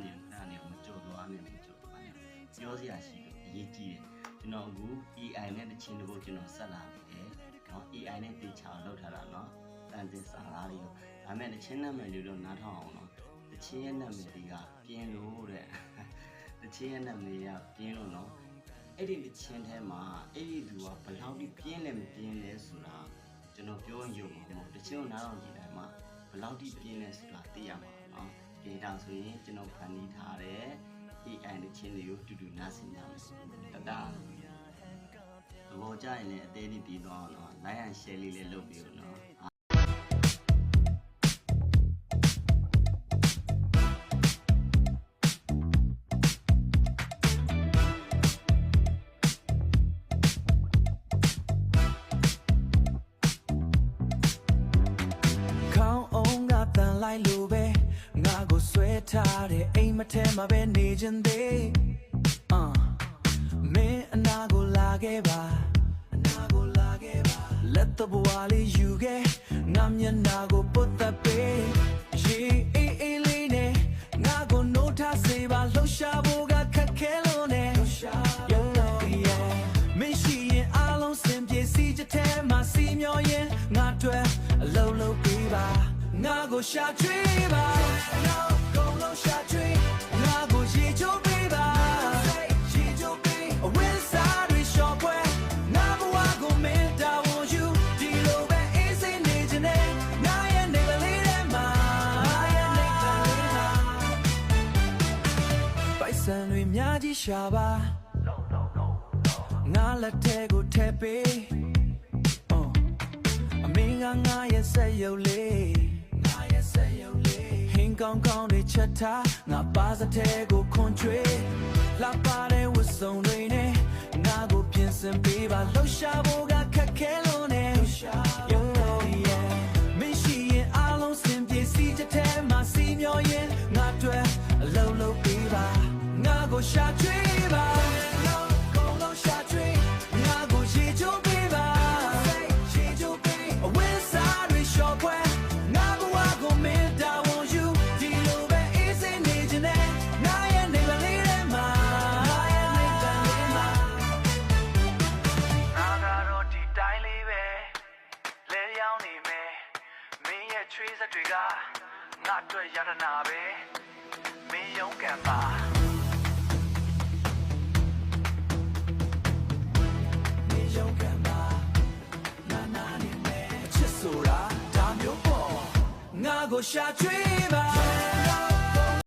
နေမကြိုသွားနဲ့မကြိုသွားနဲ့ပြောစရာရှိလို့အရေးကြီးတယ်ကျွန်တော်အခု AI နဲ့တခြင်းတဖို့ကျွန်တော်ဆက်လာပြီလေနော် AI နဲ့တေချာလောက်ထားတာနော်တန်တင်စာလားတွေဒါပေမဲ့တခြင်းနာမည်တွေတော့နားထောင်အောင်နော်တခြင်းရဲ့နာမည်တွေကပြင်းလို့တဲ့တခြင်းရဲ့နာမည်ကပြင်းလို့နော်အဲ့ဒီတခြင်းထဲမှာအဲ့ဒီသူကဘယ်လောက်ထိပြင်းလဲမပြင်းလဲဆိုတာကျွန်တော်ပြောရင်ယုံမှာမဟုတ်တခြင်းကိုနားထောင်ကြည့်တိုင်းမှာဘယ်လောက်ထိပြင်းလဲဆိုတာသိရမှာနော်ဒီတောင်ဆိုရင်ကျွန်တော်ဖန်တီးထားတဲ့ AI တခြင်းတွေကိုတူတူနားဆင်ကြမယ်တတားဘောကြရင်လည်းအသေးလေးပြီးသွားအောင်နော် like and share လေးလည်းလုပ်ပြီးတော့နော်ခေါင်းအောင်ကတန်လိုက်လို့ပဲငါကိုဆွဲထားတဲ့အိမ်မထဲမှာပဲနေခြင်းသေးမင်းအနာကိုလာခဲ့ပါလက်တော့ဘဝလေးယူခဲ့ငါမျက်နှာကိုပုတ်သက်ပေးရေအေးအေးလေးနဲ့ငါကိုနှိုးထားစေပါလှူရှာဖို့ကခက်ခဲလို့နဲ့မင်းရှိရင်အားလုံးစင်ပြေစီချက်ထဲမှာစီမျောရင်ငါတွေ့အလုံးလုံးပေးပါငါကိုရှာချွေးပါကုန်လုံးရှာချွေးငါကိုရေချိုးပေးပါရေချိုးပေးအဝင်းစားတွေရှော့ပွဲငါဘဝကိုမင်းတာဝန်ယူဒီလိုပဲအေးစိနေခြင်းနဲ့ငါရဲ့နေပလေးထဲမှာပိုက်ဆံတွေများကြီးရှာပါငါလက်ထဲကိုထည့်ပေးအမင်းကငါရဲ့ဆက်ရုပ်လေးဟင်းကောင်းကောင်းတွေချက်ထားငါပါစတဲ့ကိုခွန်ချွေလှပတဲ့ဝတ်စုံတွေနဲ့ငါကိုပြင်ဆင်ပေးပါလှူရှာဖို့ကခက်ခဲလို့နဲ့မင်းရှိရင်အားလုံးစင်ပြေစီချက်ထဲမှာစီမျောရင်ငါတွေ့အလုံးလုံးပေးပါငါကိုရှာချွေးပါကုန်လုံးရှာချွေးငါကိုရေချိုးပေးပါရေချိုးပေးအဝင်းစားတွေရှော့ပွဲငါဘဝကိုမင်းတာဝန်ယူဒီလိုပဲအေးစိနေခြင်းနဲ့ငါရဲ့နေပလေးထဲမှာငါကတော့ဒီတိုင်းလေးပဲလဲရောက်နေမယ်မင်းရဲ့ချွေးစက်တွေကငါအတွက်ရတနာပဲမင်းရုံးကန်ပါငါကိုရှာချွေးပါ